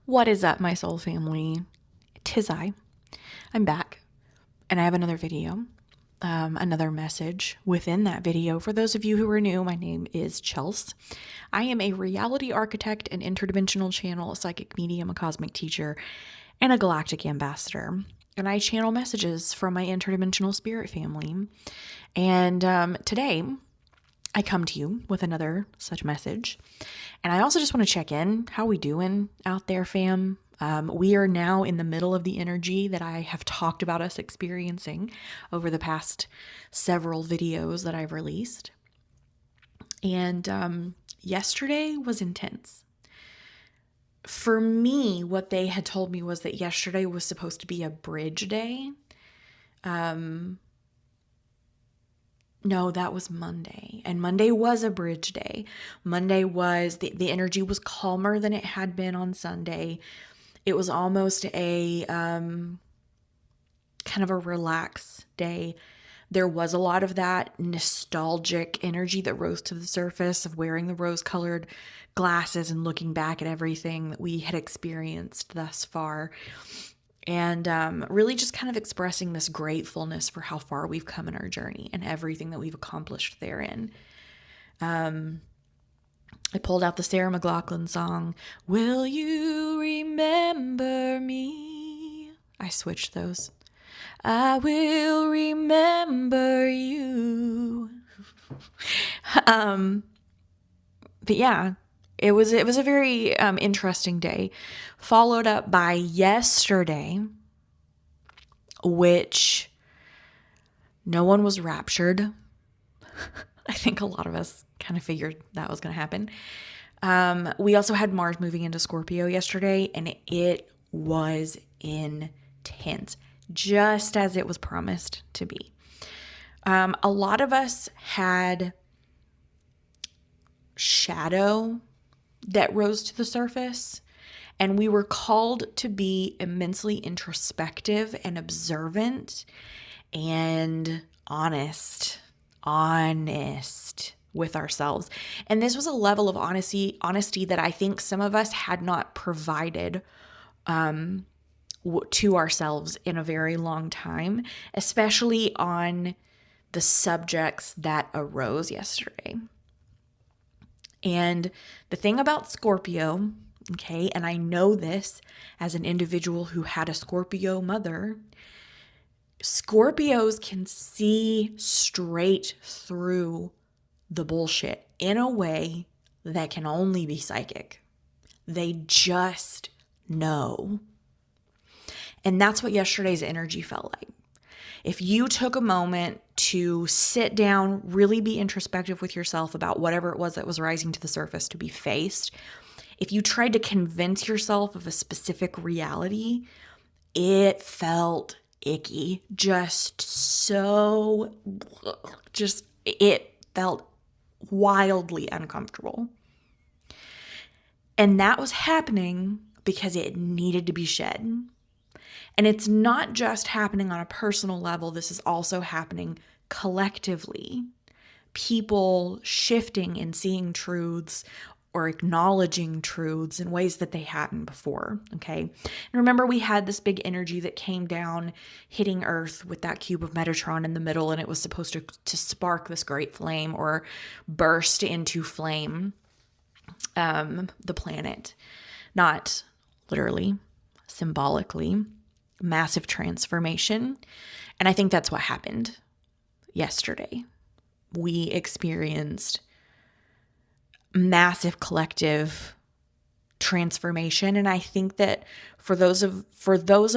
What is up, my soul family? 'Tis I. I'm back, and I have another video, another message within that video. For those of you who are new, my name is Chels. I am a reality architect, an interdimensional channel, a psychic medium, a cosmic teacher, and a galactic ambassador. And I channel messages from my interdimensional spirit family. And today, I come to you with another such message. And I also just want to check in. How we doing out there, fam? We are now in the middle of the energy that I have talked about us experiencing over the past several videos that I've released. And yesterday was intense. For me, what they had told me was that yesterday was supposed to be a bridge day. No, that was Monday. And Monday was a bridge day. Monday was, the energy was calmer than it had been on Sunday. It was almost a kind of a relaxed day. There was a lot of that nostalgic energy that rose to the surface of wearing the rose-colored glasses and looking back at everything that we had experienced thus far. And really just kind of expressing this gratefulness for how far we've come in our journey and everything that we've accomplished therein. I pulled out the Sarah McLachlan song, Will You Remember Me? I switched those. I will remember you. But yeah. It was a very interesting day, followed up by yesterday, which no one was raptured. I think a lot of us kind of figured that was going to happen. We also had Mars moving into Scorpio yesterday, and it was intense, just as it was promised to be. A lot of us had shadow that rose to the surface, and we were called to be immensely introspective and observant and honest with ourselves. And this was a level of honesty that I think some of us had not provided to ourselves in a very long time, especially on the subjects that arose yesterday. And the thing about Scorpio, okay, and I know this as an individual who had a Scorpio mother, Scorpios can see straight through the bullshit in a way that can only be psychic. They just know. And that's what yesterday's energy felt like. If you took a moment to sit down, really be introspective with yourself about whatever it was that was rising to the surface to be faced, if you tried to convince yourself of a specific reality, it felt icky. It felt wildly uncomfortable. And that was happening because it needed to be shed. And it's not just happening on a personal level. This is also happening collectively. People shifting and seeing truths or acknowledging truths in ways that they hadn't before, okay? And remember, we had this big energy that came down, hitting Earth with that cube of Metatron in the middle, and it was supposed to spark this great flame or burst into flame the planet. Not literally, symbolically. Massive transformation. And I think that's what happened yesterday. We experienced massive collective transformation. And I think that for those of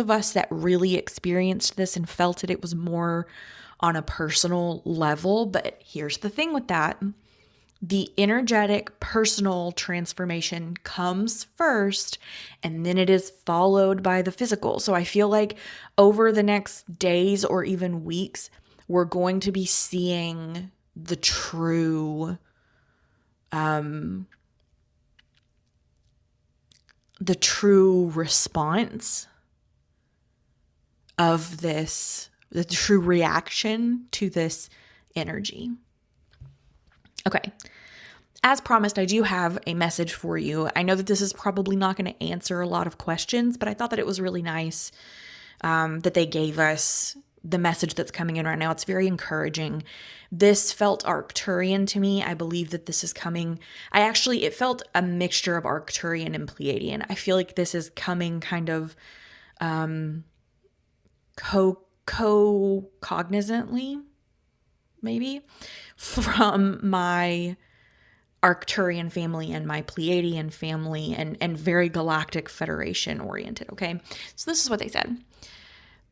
us that really experienced this and felt it, it was more on a personal level. But here's the thing with that. The energetic, personal transformation comes first, and then it is followed by the physical. So I feel like over the next days or even weeks, we're going to be seeing the true, response of this, the true reaction to this energy. Okay. as promised, I do have a message for you. I know that this is probably not going to answer a lot of questions, but I thought that it was really nice that they gave us the message that's coming in right now. It's very encouraging. This felt Arcturian to me. I believe that this is coming. It felt a mixture of Arcturian and Pleiadian. I feel like this is coming kind of co-cognizantly, maybe, from my Arcturian family and my Pleiadian family and very Galactic Federation oriented, okay? So this is what they said.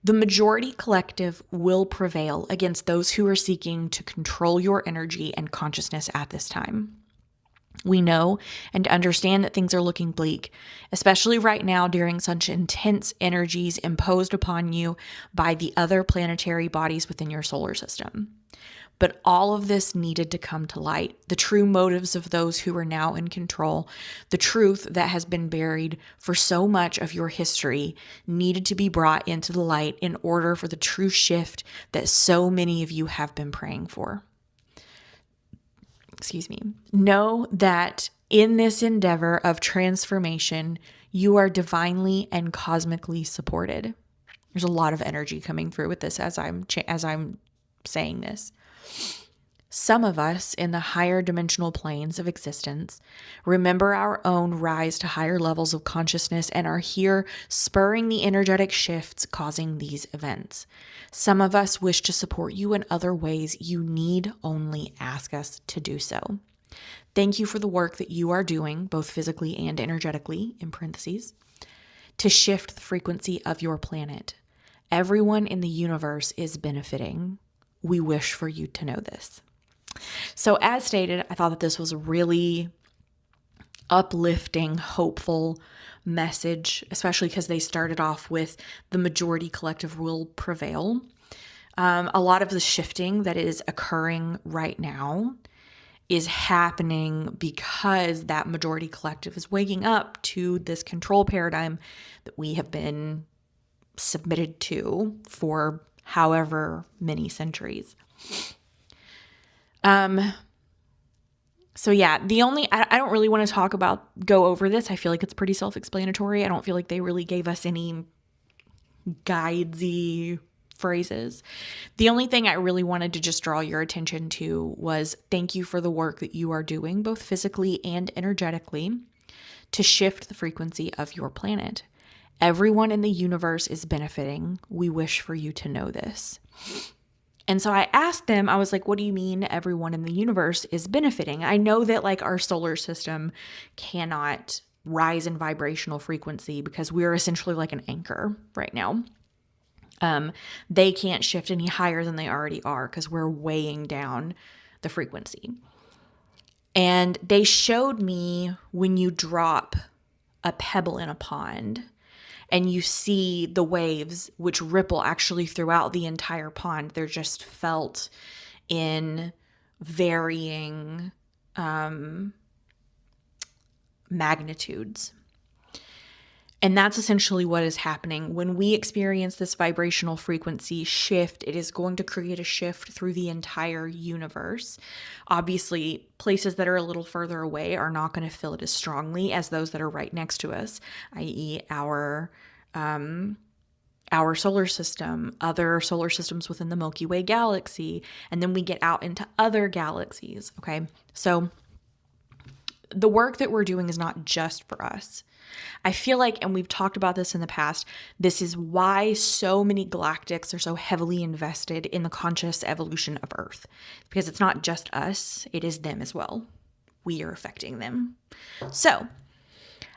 The majority collective will prevail against those who are seeking to control your energy and consciousness at this time. We know and understand that things are looking bleak, especially right now during such intense energies imposed upon you by the other planetary bodies within your solar system. But all of this needed to come to light. The true motives of those who are now in control, the truth that has been buried for so much of your history needed to be brought into the light in order for the true shift that so many of you have been praying for. Know that in this endeavor of transformation, you are divinely and cosmically supported. There's a lot of energy coming through with this as I'm saying this. Some of us in the higher dimensional planes of existence remember our own rise to higher levels of consciousness and are here spurring the energetic shifts causing these events. Some of us wish to support you in other ways. You need only ask us to do so. Thank you for the work that you are doing, both physically and energetically, in parentheses, to shift the frequency of your planet. Everyone in the universe is benefiting. We wish for you to know this. So as stated, I thought that this was a really uplifting, hopeful message, especially because they started off with the majority collective will prevail. A lot of the shifting that is occurring right now is happening because that majority collective is waking up to this control paradigm that we have been submitted to for however many centuries. So yeah, I don't really want to go over this. I feel like it's pretty self-explanatory. I don't feel like they really gave us any guidesy phrases. The only thing I really wanted to just draw your attention to was thank you for the work that you are doing, both physically and energetically, to shift the frequency of your planet. Everyone in the universe is benefiting. We wish for you to know this. And so I asked them, I was like, what do you mean everyone in the universe is benefiting? I know that like our solar system cannot rise in vibrational frequency because we're essentially like an anchor right now. They can't shift any higher than they already are because we're weighing down the frequency. And they showed me when you drop a pebble in a pond and you see the waves which ripple actually throughout the entire pond. They're just felt in varying magnitudes. And that's essentially what is happening. When we experience this vibrational frequency shift, it is going to create a shift through the entire universe. Obviously, places that are a little further away are not going to feel it as strongly as those that are right next to us, i.e. our solar system, other solar systems within the Milky Way galaxy, and then we get out into other galaxies, okay? So the work that we're doing is not just for us. I feel like, and we've talked about this in the past, this is why so many galactics are so heavily invested in the conscious evolution of Earth. Because it's not just us, it is them as well. We are affecting them. So,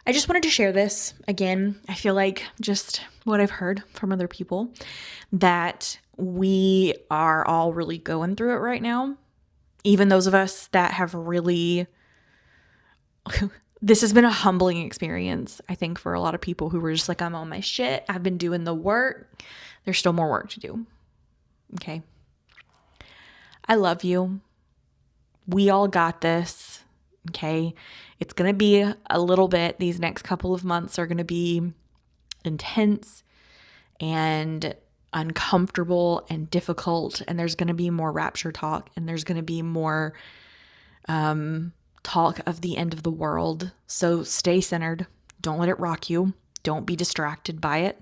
I just wanted to share this. Again, I feel like just what I've heard from other people, that we are all really going through it right now. Even those of us that have really... This has been a humbling experience, I think, for a lot of people who were just like, I'm on my shit. I've been doing the work. There's still more work to do. Okay. I love you. We all got this. Okay. It's going to be a little bit, these next couple of months are going to be intense and uncomfortable and difficult. And there's going to be more rapture talk, and there's going to be more, talk of the end of the world. So stay centered. Don't let it rock you. Don't be distracted by it.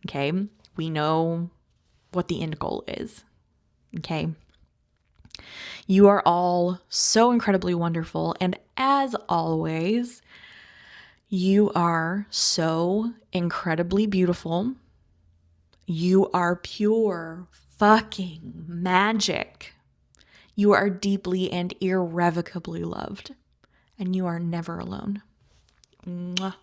Okay? We know what the end goal is. Okay? You are all so incredibly wonderful. And as always, you are so incredibly beautiful. You are pure fucking magic. You are deeply and irrevocably loved. And you are never alone. Mwah.